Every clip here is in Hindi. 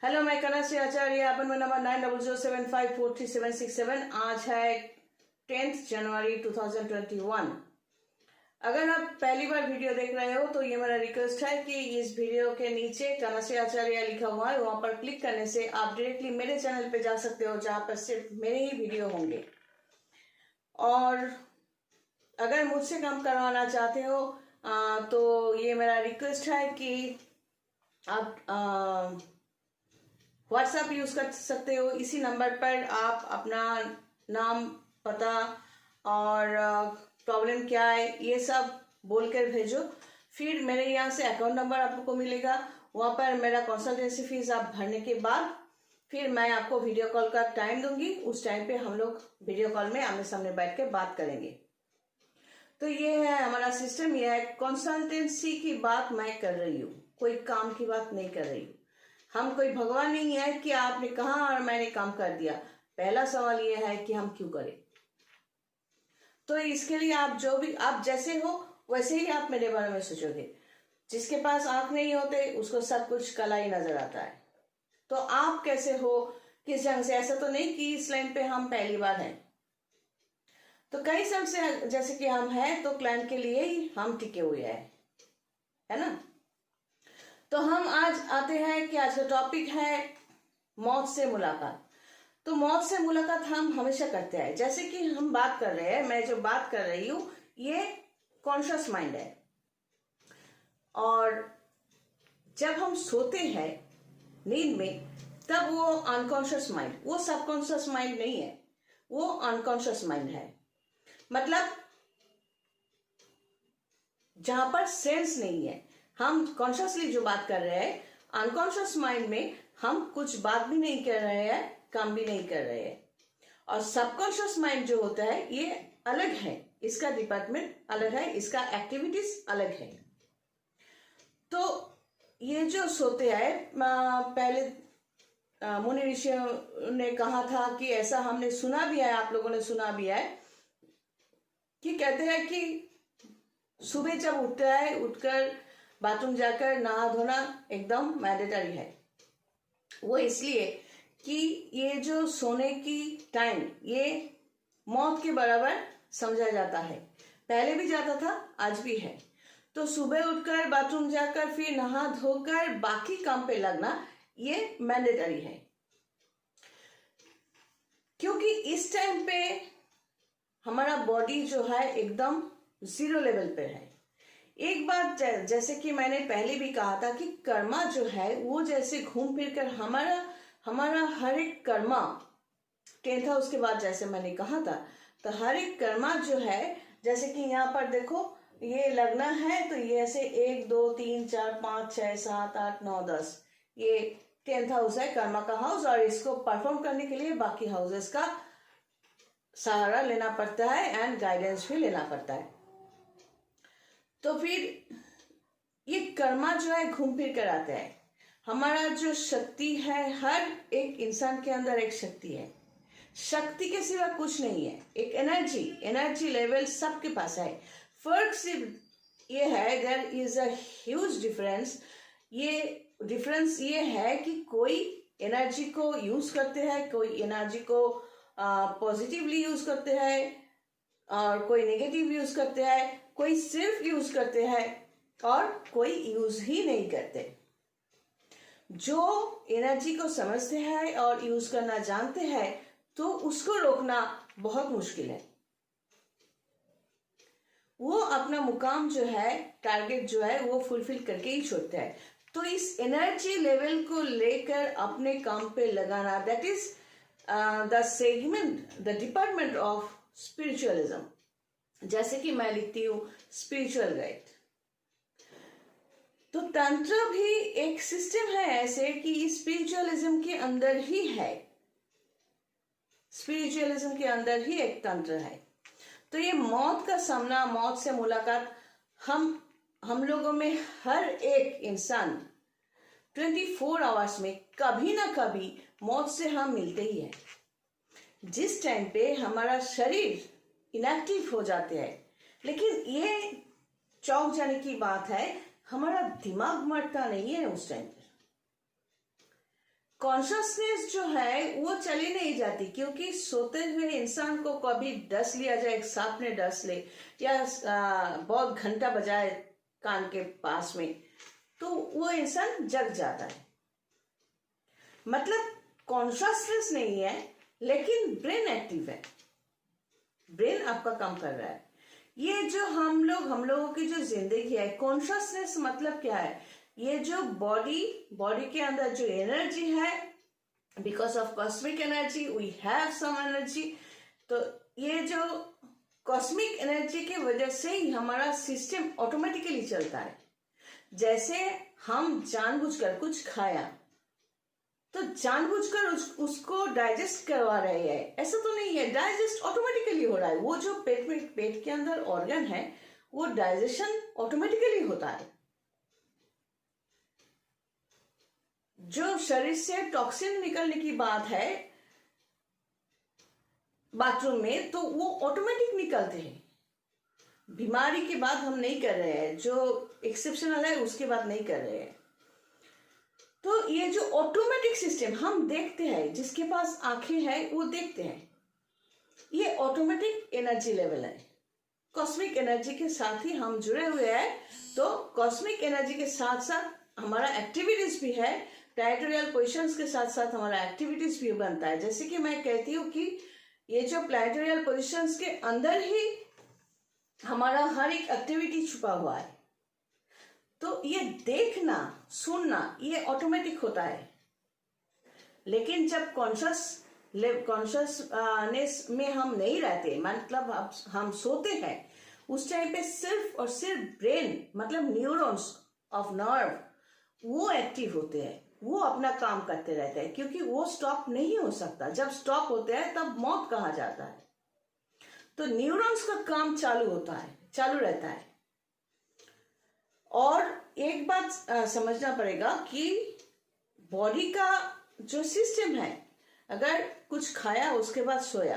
हेलो, मैं कनश्री आचार्य, अपन में नंबर 9007543767। आज है 10 जनवरी 2021। अगर आप पहली बार वीडियो देख रहे हो तो ये मेरा रिक्वेस्ट है कि इस वीडियो के नीचे कनश्री आचार्य लिखा हुआ है, वहां पर क्लिक करने से आप डायरेक्टली मेरे चैनल पे जा सकते हो, जहां पर सिर्फ मेरे ही वीडियो होंगे। और अगर मुझसे काम करवाना चाहते हो तो ये मेरा रिक्वेस्ट है कि आप व्हाट्सएप यूज कर सकते हो। इसी नंबर पर आप अपना नाम, पता और प्रॉब्लम क्या है ये सब बोलकर भेजो। फिर मेरे यहाँ से अकाउंट नंबर आपको मिलेगा, वहाँ पर मेरा कंसल्टेंसी फीस आप भरने के बाद फिर मैं आपको वीडियो कॉल का टाइम दूंगी। उस टाइम पे हम लोग वीडियो कॉल में आमने सामने बैठ के बात करेंगे। तो ये है हमारा सिस्टम, ये है कंसल्टेंसी की बात मैं कर रही हूँ, कोई काम की बात नहीं कर रही हूँ। हम कोई भगवान नहीं है कि आपने कहा और मैंने काम कर दिया। पहला सवाल यह है कि हम क्यों करें। तो इसके लिए आप जैसे हो वैसे ही आप मेरे बारे में सोचोगे। जिसके पास आंख नहीं होते उसको सब कुछ काला ही नजर आता है। तो आप कैसे हो, किस ढंग से, ऐसा तो नहीं कि इस लाइन पे हम पहली बार हैं। तो कई समय से जैसे कि हम हैं तो क्लाइंट के लिए ही हम टिके हुए हैं, है ना। तो हम आज आते हैं कि आज का टॉपिक है मौत से मुलाकात। तो मौत से मुलाकात हम हमेशा करते हैं। जैसे कि हम बात कर रहे हैं, मैं जो बात कर रही हूं ये कॉन्शियस माइंड है। और जब हम सोते हैं नींद में तब वो अनकॉन्शियस माइंड, वो सबकॉन्शियस माइंड नहीं है, वो अनकॉन्शियस माइंड है। मतलब जहां पर सेंस नहीं है। हम कॉन्शियसली जो बात कर रहे हैं, अनकॉन्शियस माइंड में हम कुछ बात भी नहीं कर रहे हैं, काम भी नहीं कर रहे हैं। और सबकॉन्शियस माइंड जो होता है ये अलग है, इसका डिपार्टमेंट अलग है, इसका एक्टिविटीज अलग है। तो ये जो सोते हैं, पहले मुनि ऋषियों ने कहा था कि ऐसा हमने सुना भी है, आप लोगों ने सुना भी है कि कहते हैं कि सुबह जब उठता है, उठकर बाथरूम जाकर नहा धोना एकदम मैंडेटरी है। वो इसलिए कि ये जो सोने की टाइम ये मौत के बराबर समझा जाता है। पहले भी जाता था, आज भी है। तो सुबह उठकर बाथरूम जाकर फिर नहा धोकर बाकी काम पे लगना ये मैंडेटरी है। क्योंकि इस टाइम पे हमारा बॉडी जो है एकदम जीरो लेवल पे है। एक बात जैसे कि मैंने पहले भी कहा था कि कर्मा जो है वो जैसे घूम फिर कर हमारा हर एक कर्मा 10th हाउस के बाद, जैसे मैंने कहा था, तो हर एक कर्मा जो है, जैसे कि यहाँ पर देखो ये लगना है तो ये ऐसे 1 2 3 4 5 6 7 8 9 10 ये 10th हाउस है, कर्मा का हाउस। और इसको परफॉर्म करने के लिए बाकी हाउसेस का सहारा लेना पड़ता है एंड गाइडेंस भी लेना पड़ता है। तो फिर ये कर्मा जो है घूम फिर कर आता है। हमारा जो शक्ति है, हर एक इंसान के अंदर एक शक्ति है। शक्ति के सिवा कुछ नहीं है, एक एनर्जी लेवल सबके पास है। फर्क सिर्फ ये है, there is a huge difference. ये डिफरेंस ये है कि कोई एनर्जी को यूज करते हैं, कोई एनर्जी को पॉजिटिवली यूज करते हैं और कोई नेगेटिव यूज करते हैं, कोई सिर्फ यूज करते हैं और कोई यूज ही नहीं करते। जो एनर्जी को समझते हैं और यूज करना जानते हैं तो उसको रोकना बहुत मुश्किल है। वो अपना मुकाम जो है, टारगेट जो है वो फुलफिल करके ही छोड़ते हैं। तो इस एनर्जी लेवल को लेकर अपने काम पे लगाना, that is the segment, the department of spiritualism. जैसे कि मैं लिखती हूँ स्पिरिचुअल गाइड। तो तंत्र भी एक सिस्टम है ऐसे कि स्पिरिचुअलिज्म के अंदर ही है, स्पिरिचुअलिज्म के अंदर ही एक तंत्र है। तो ये मौत का सामना, मौत से मुलाकात हम लोगों में हर एक इंसान 24 आवर्स में कभी ना कभी मौत से हम मिलते ही है। जिस टाइम पे हमारा शरीर इनएक्टिव हो जाते हैं, लेकिन ये चौंक जाने की बात है, हमारा दिमाग मरता नहीं है उस टाइम पर। कॉन्शियसनेस जो है वो चली नहीं जाती, क्योंकि सोते हुए इंसान को कभी डस लिया जाए, एक सांप ने डस ले, या बहुत घंटा बजाए कान के पास में, तो वो इंसान जग जाता है। मतलब कॉन्शियसनेस नहीं है, लेकिन ब्रेन एक्टिव है, ब्रेन आपका काम कर रहा है। ये जो हम लोगों की जो जिंदगी है, कॉन्शियसनेस मतलब क्या है? ये जो बॉडी के अंदर जो एनर्जी है, because of cosmic energy we have some energy. तो ये जो कॉस्मिक एनर्जी की वजह से ही हमारा सिस्टम ऑटोमेटिकली चलता है। जैसे हम जानबूझकर कुछ खाया, तो जानबूझकर उसको डाइजेस्ट करवा रहे हैं, ऐसा तो नहीं है, डाइजेस्ट ऑटोमेटिकली हो रहा है। वो जो पेट के अंदर ऑर्गन है, वो डाइजेशन ऑटोमेटिकली होता है। जो शरीर से टॉक्सिन निकलने की बात है बाथरूम में, तो वो ऑटोमेटिक निकलते हैं। बीमारी की बात हम नहीं कर रहे हैं, जो एक्सेप्शनल है उसकी बात नहीं कर रहे हैं। तो ये जो ऑटोमेटिक सिस्टम हम देखते हैं, जिसके पास आंखें हैं वो देखते हैं, ये ऑटोमेटिक एनर्जी लेवल है। कॉस्मिक एनर्जी के साथ ही हम जुड़े हुए हैं। तो कॉस्मिक एनर्जी के साथ साथ हमारा एक्टिविटीज भी है, प्लैनेटोरियल पोजिशंस के साथ साथ हमारा एक्टिविटीज भी बनता है। जैसे कि मैं कहती हूँ कि ये जो प्लैनेटोरियल पोजिशंस के अंदर ही हमारा हर एक एक्टिविटी छुपा हुआ है। तो ये देखना सुनना ये ऑटोमेटिक होता है। लेकिन जब कॉन्शियसनेस में हम नहीं रहते, मतलब हम सोते हैं, उस टाइम पे सिर्फ और सिर्फ ब्रेन मतलब न्यूरॉन्स ऑफ नर्व वो एक्टिव होते हैं, वो अपना काम करते रहते हैं, क्योंकि वो स्टॉप नहीं हो सकता। जब स्टॉप होते हैं तब मौत कहा जाता है। तो न्यूरॉन्स का काम चालू रहता है। और एक बात समझना पड़ेगा कि बॉडी का जो सिस्टम है, अगर कुछ खाया उसके बाद सोया,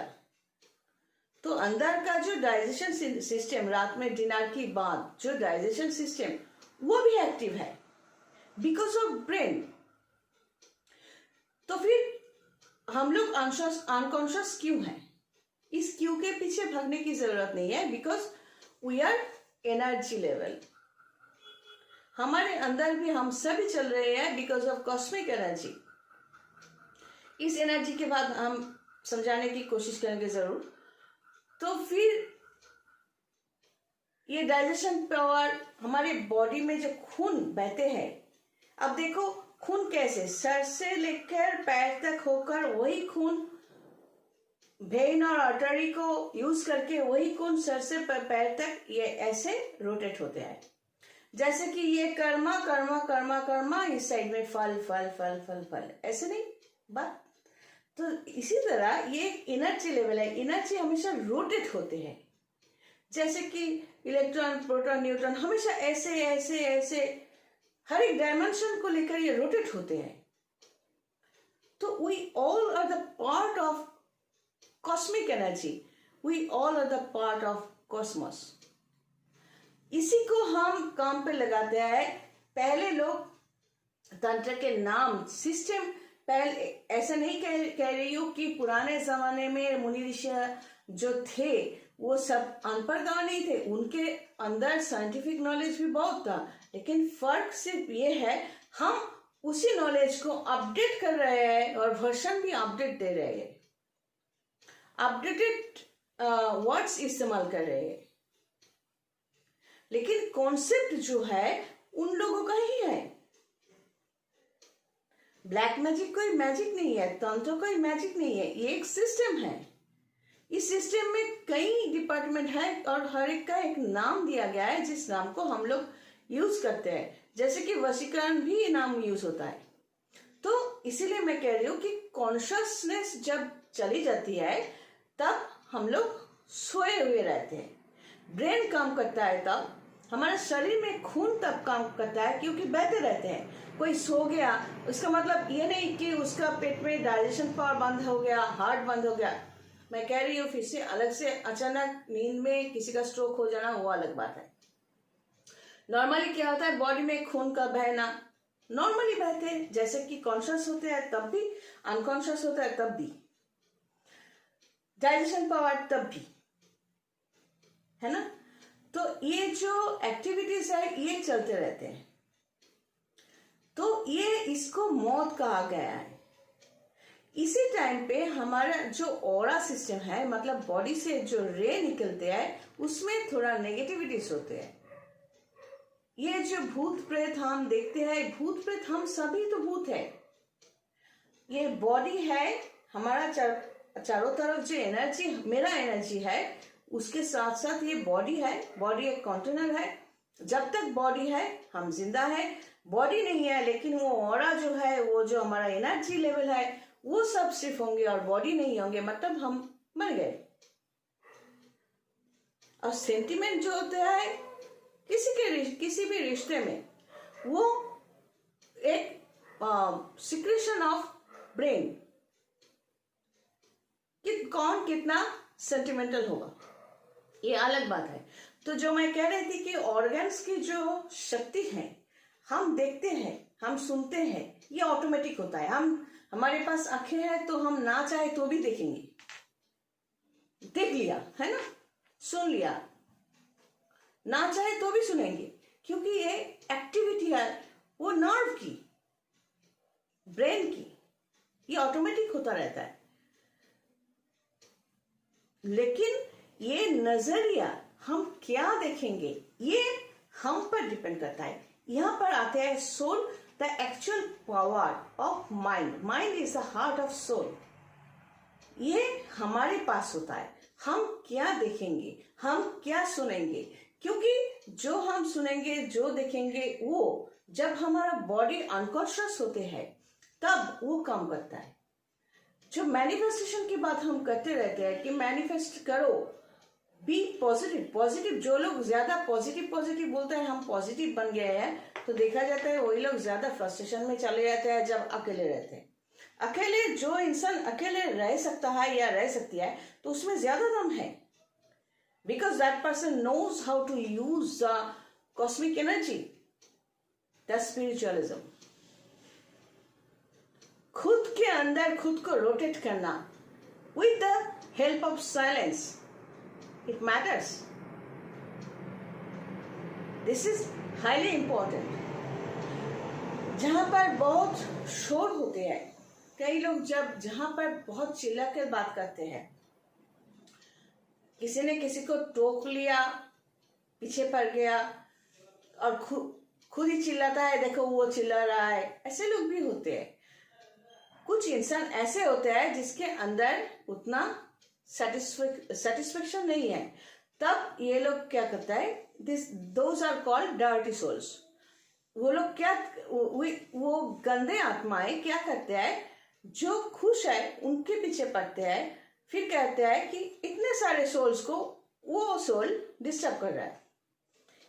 तो अंदर का जो डाइजेशन सिस्टम, रात में डिनर के बाद जो डाइजेशन सिस्टम, वो भी एक्टिव है बिकॉज ऑफ ब्रेन। तो फिर हम लोग अनकॉन्शियस क्यों हैं? इस क्यों के पीछे भागने की जरूरत नहीं है, because we are energy level. हमारे अंदर भी हम सभी चल रहे हैं बिकॉज ऑफ कॉस्मिक एनर्जी। इस एनर्जी के बाद हम समझाने की कोशिश करेंगे जरूर। तो फिर ये डाइजेशन पावर, हमारे बॉडी में जो खून बहते हैं, अब देखो खून कैसे सर से लेकर पैर तक होकर, वही खून वेन और आर्टरी को यूज करके वही खून सर से पैर तक ये ऐसे रोटेट होते हैं। जैसे कि ये कर्मा कर्मा कर्मा कर्मा, इस साइड में फल फल फल फल फल, ऐसे नहीं बात। तो इसी तरह ये एनर्जी लेवल है, एनर्जी हमेशा रोटेट होते हैं। जैसे कि इलेक्ट्रॉन प्रोटॉन न्यूट्रॉन हमेशा ऐसे ऐसे ऐसे हर एक डायमेंशन को लेकर ये रोटेट होते हैं। तो we all are the part of cosmic energy, we all are the part of cosmos. इसी को हम काम पे लगाते हैं। पहले लोग तंत्र के नाम सिस्टम, पहले ऐसा नहीं कह रही हूँ कि पुराने जमाने में मुनि ऋषि जो थे वो सब अनपढ़ नहीं थे, उनके अंदर साइंटिफिक नॉलेज भी बहुत था। लेकिन फर्क सिर्फ ये है, हम उसी नॉलेज को अपडेट कर रहे हैं और वर्जन भी अपडेट दे रहे हैं, अपडेटेड वर्ड्स इस्तेमाल कर रहे हैं। लेकिन कॉन्सेप्ट जो है उन लोगों का ही है। ब्लैक मैजिक कोई मैजिक नहीं है, तंत्र कोई मैजिक नहीं है, ये एक सिस्टम है। इस सिस्टम में कई डिपार्टमेंट है और हर एक का एक नाम दिया गया है, जिस नाम को हम लोग यूज करते हैं। जैसे कि वशीकरण भी नाम यूज होता है। तो इसीलिए मैं कह रही हूँ कि कॉन्शियसनेस जब चली जाती है तब हम लोग सोए हुए रहते हैं, ब्रेन काम करता है, तब हमारे शरीर में खून तब काम करता है क्योंकि बहते रहते हैं। कोई सो गया उसका मतलब ये नहीं कि उसका पेट में डाइजेशन पावर बंद हो गया, हार्ट बंद हो गया। मैं कह रही हूँ फिर से, अलग से अचानक नींद में किसी का स्ट्रोक हो जाना वो अलग बात है। नॉर्मली क्या होता है, बॉडी में खून का बहना, नॉर्मली बहते हैं, जैसे कि कॉन्शियस होते हैं तब भी, अनकॉन्शियस होता है तब भी, डाइजेशन पावर तब भी, है ना। तो ये जो एक्टिविटीज है ये चलते रहते हैं, तो ये इसको मौत कहा गया है। इसी टाइम पे हमारा जो ऑरा सिस्टम है, मतलब बॉडी से जो रे निकलते हैं, उसमें थोड़ा नेगेटिविटीज होते हैं। ये जो भूत प्रेत हम देखते हैं, भूत प्रेत हम सभी तो भूत है। ये बॉडी है हमारा, चारों तरफ जो एनर्जी, मेरा एनर्जी है, उसके साथ साथ ये बॉडी है। बॉडी एक कंटेनर है, जब तक बॉडी है हम जिंदा है। बॉडी नहीं है लेकिन वो ऑरा जो है, वो जो हमारा एनर्जी लेवल है, वो सब सिर्फ होंगे और बॉडी नहीं होंगे, मतलब हम मर गए। और सेंटिमेंट जो होता है किसी भी रिश्ते में, वो एक सिक्रेशन ऑफ ब्रेन कि कौन कितना सेंटिमेंटल होगा, ये अलग बात है। तो जो मैं कह रही थी कि ऑर्गन्स की जो शक्ति है, हम देखते हैं, हम सुनते हैं, ये ऑटोमेटिक होता है। हमारे पास आंखें हैं तो हम ना चाहे तो भी देखेंगे, देख लिया है ना, सुन लिया, ना चाहे तो भी सुनेंगे, क्योंकि ये एक्टिविटी है वो नर्व की, ब्रेन की, ये ऑटोमेटिक होता रहता है। लेकिन ये नजरिया हम क्या देखेंगे, ये हम पर डिपेंड करता है। यहां पर आते हैं soul, the actual power of mind. Mind is the heart of soul. ये हमारे पास होता है, हम क्या देखेंगे, हम क्या सुनेंगे, क्योंकि जो हम सुनेंगे, जो देखेंगे, वो जब हमारा बॉडी अनकॉन्शियस होते हैं तब वो काम करता है। जो मैनिफेस्टेशन की बात हम करते रहते हैं कि मैनिफेस्ट करो, बी पॉजिटिव। पॉजिटिव, जो लोग ज्यादा पॉजिटिव बोलते हैं, हम पॉजिटिव बन गए हैं, तो देखा जाता है वही लोग ज्यादा फ्रस्ट्रेशन में चले जाते हैं जब अकेले रहते हैं। अकेले, जो इंसान अकेले रह सकता है या रह सकती है, तो उसमें ज्यादा दम है, because that person knows how to use the cosmic energy, the spiritualism. खुद के अंदर खुद को रोटेट करना with the help of silence, it matters. This is highly important. जहां पर बहुत शोर होते हैं, कई लोग जहां पर बहुत चिल्ला कर बात करते हैं, किसी ने किसी को टोक लिया, पीछे पड़ गया और खुद ही चिल्लाता है, देखो वो चिल्ला रहा है, ऐसे लोग भी होते हैं। कुछ इंसान ऐसे होते हैं जिसके अंदर उतना सेटिस्फेक्शन नहीं है, तब ये लोग क्या करता है, those are called dirty souls. वो लोग क्या, वो गंदे आत्माएं क्या करते हैं, जो खुश है उनके पीछे पड़ते हैं, फिर कहते हैं कि इतने सारे सोल्स को वो सोल डिस्टर्ब कर रहा है।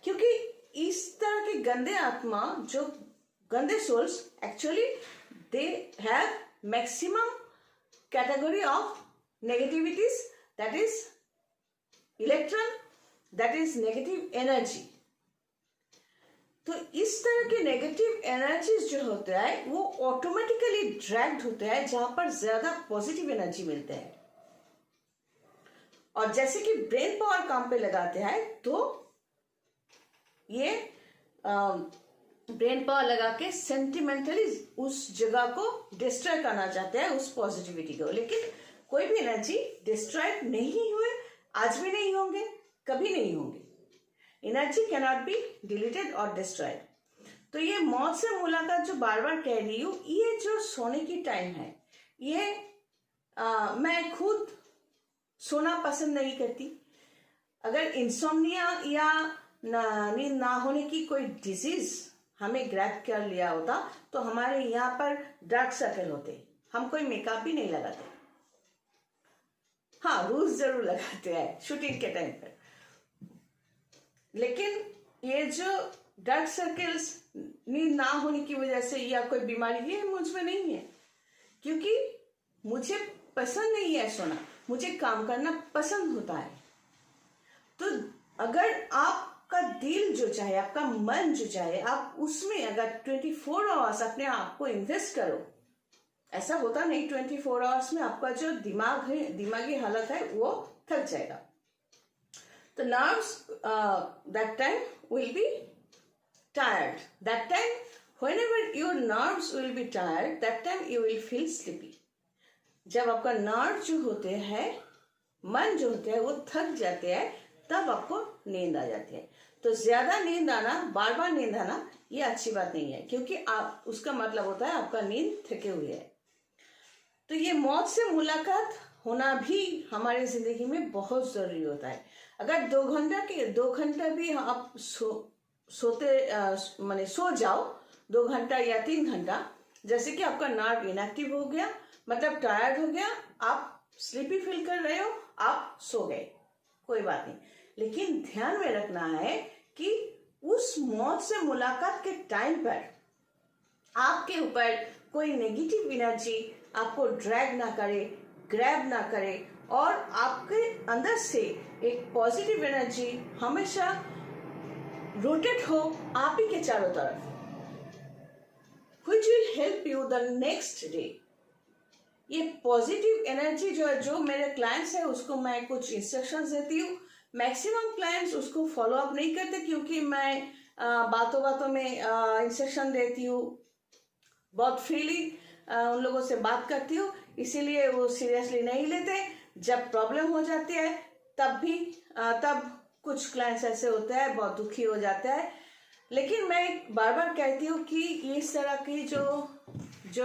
क्योंकि इस तरह के गंदे आत्मा, जो गंदे souls, actually they have maximum category of negativities, that is electron, that is negative energy। तो इस तरह के नेगेटिव एनर्जीज जो होते हैं वो ऑटोमेटिकली ड्रैग्ड होते हैं जहां पर ज्यादा पॉजिटिव एनर्जी मिलते हैं। और जैसे कि ब्रेन पावर काम पे लगाते हैं, तो ये ब्रेन पावर लगा के सेंटिमेंटली उस जगह को डिस्ट्रॉय करना चाहते हैं, उस पॉजिटिविटी को। लेकिन कोई भी एनर्जी डिस्ट्रॉय नहीं हुए, आज भी नहीं होंगे, कभी नहीं होंगे। Energy can not be deleted और डिस्ट्रॉयड। तो ये मौत से मुलाकात जो बार बार कह रही हूँ, ये जो सोने की टाइम है, ये मैं खुद सोना पसंद नहीं करती। अगर इंसोम्निया या नींद ना होने की कोई डिजीज हमें ग्रैब कर लिया होता, तो हमारे यहाँ पर डार्क सर्कल होते, हम कोई मेकअप भी नहीं लगाते। हाँ, रूज जरूर लगाते हैं शूटिंग के टाइम पर, लेकिन ये जो डार्क सर्कल्स नींद ना होने की वजह से या कोई बीमारी, ये मुझ में नहीं है, क्योंकि मुझे पसंद नहीं है सोना, मुझे काम करना पसंद होता है। तो अगर आपका आपका दिल जो चाहे, आपका मन जो चाहे, आप उसमें अगर 24 आवर्स अपने आप को इन्वेस्ट करो, ऐसा होता नहीं 24 आवर्स में आपका जो दिमाग है, दिमागी हालत है, वो थक जाएगा. The nerves that time will be tired. That time, whenever your nerves will be tired, that time you will feel sleepy. जब आपका नर्व जो होते हैं, मन जो होते हैं, वो थक जाते हैं, तब आपको नींद आ जाती है. तो ज्यादा नींद आना, बार बार नींद आना, ये अच्छी बात नहीं है, क्योंकि आप उसका मतलब होता है आपका नींद थके हुए है. तो ये मौत से मुलाकात होना भी हमारी जिंदगी में बहुत जरूरी होता है. अगर 2 घंटा भी आप सोते माने सो जाओ 2 घंटा या 3 घंटा, जैसे कि आपका नर्व इनएक्टिव हो गया, मतलब टायर्ड हो गया, आप स्लीपी फील कर रहे हो, आप सो गए, कोई बात नहीं. लेकिन ध्यान में रखना है कि उस मौत से मुलाकात के टाइम पर आपके ऊपर कोई नेगेटिव एनर्जी आपको ड्रैग ना करे, ग्रैब ना करे, और आपके अंदर से एक पॉजिटिव एनर्जी हमेशा रोटेट हो आप ही के चारों तरफ, which will help you the next day. ये पॉजिटिव एनर्जी जो मेरे क्लाइंट्स है, उसको मैं कुछ इंस्ट्रक्शंस देती हूँ. मैक्सिमम क्लाइंट्स उसको फॉलो अप नहीं करते, क्योंकि मैं बातों बातों में इंस्ट्रक्शन देती हूँ, बहुत फ्रीली उन लोगों से बात करती हूँ, इसीलिए वो सीरियसली नहीं लेते. जब प्रॉब्लम हो जाती है तब कुछ क्लाइंट्स ऐसे होते हैं, बहुत दुखी हो जाते हैं. लेकिन मैं बार बार कहती हूँ कि इस तरह की जो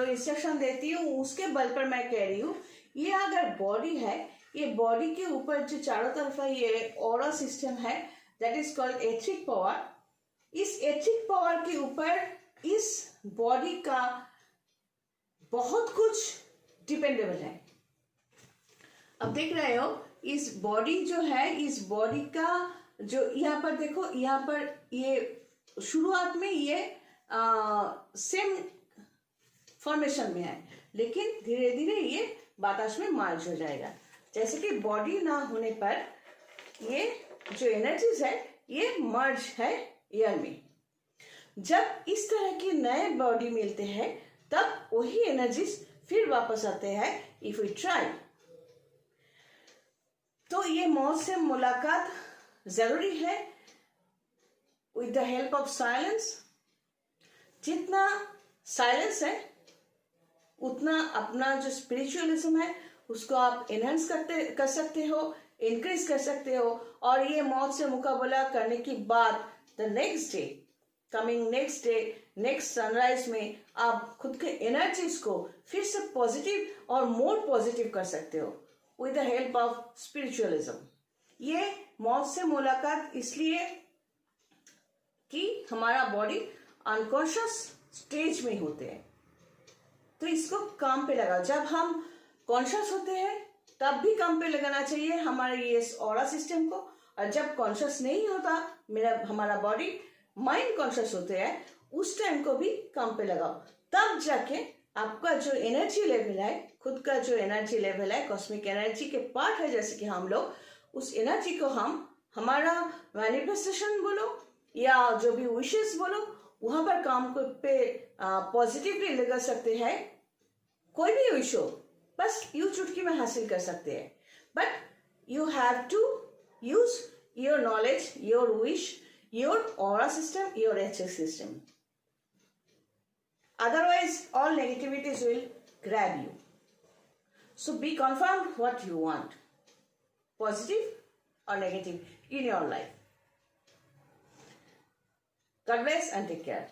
इंस्ट्रक्शन देती हूँ, उसके बल पर मैं कह रही हूँ, ये अगर बॉडी है, ये बॉडी के ऊपर जो चारों तरफ है, ये ऑरा सिस्टम है, that is called ethic power. इस एथिक पावर के ऊपर इस बॉडी का बहुत कुछ डिपेंडेबल है. अब देख रहे हो, इस बॉडी जो है, इस बॉडी का जो यहाँ पर देखो, यहाँ पर ये शुरुआत में ये सेम फॉर्मेशन में है, लेकिन धीरे धीरे ये बाताश में मर्ज हो जाएगा. जैसे कि बॉडी ना होने पर ये जो एनर्जीज है, ये मर्ज है एयर में. जब इस तरह के नए बॉडी मिलते हैं, तब वही एनर्जीज फिर वापस आते हैं इफ वी ट्राई. तो ये मौत से मुलाकात जरूरी है with the help of silence. जितना साइलेंस है, उतना अपना जो स्पिरिचुअलिज्म है, उसको आप एनहांस कर सकते हो, इंक्रीज कर सकते हो. और ये मौत से मुकाबला करने के बाद the next day, coming next day, next sunrise में आप खुद के एनर्जीज को फिर से पॉजिटिव और मोर पॉजिटिव कर सकते हो with the help of spiritualism. ये मौत से मुलाकात इसलिए कि हमारा बॉडी अनकॉन्शियस स्टेज में होते हैं, तो इसको काम पे लगाओ. जब हम कॉन्शियस होते हैं तब भी काम पे लगाना चाहिए हमारे ये ऑरा सिस्टम को, और जब कॉन्शियस नहीं होता हमारा बॉडी, माइंड कॉन्शियस होते हैं, उस टाइम को भी काम पे लगाओ. तब जाके आपका जो एनर्जी लेवल है, खुद का जो एनर्जी लेवल है, कॉस्मिक एनर्जी के पार्ट है, जैसे कि हम लोग, उस एनर्जी को हम हमारा मैनिफेस्टेशन बोलो या जो भी विशेस बोलो, वहां पर काम पे पॉजिटिवली लगा सकते हैं. कोई भी विश हो, बस यूं चुटकी में हासिल कर सकते हैं. But you have to use your knowledge, your wish, your aura system, your HX system. Otherwise, all negativities will grab you. So be confirmed what you want, positive or negative in your life. God bless and take care.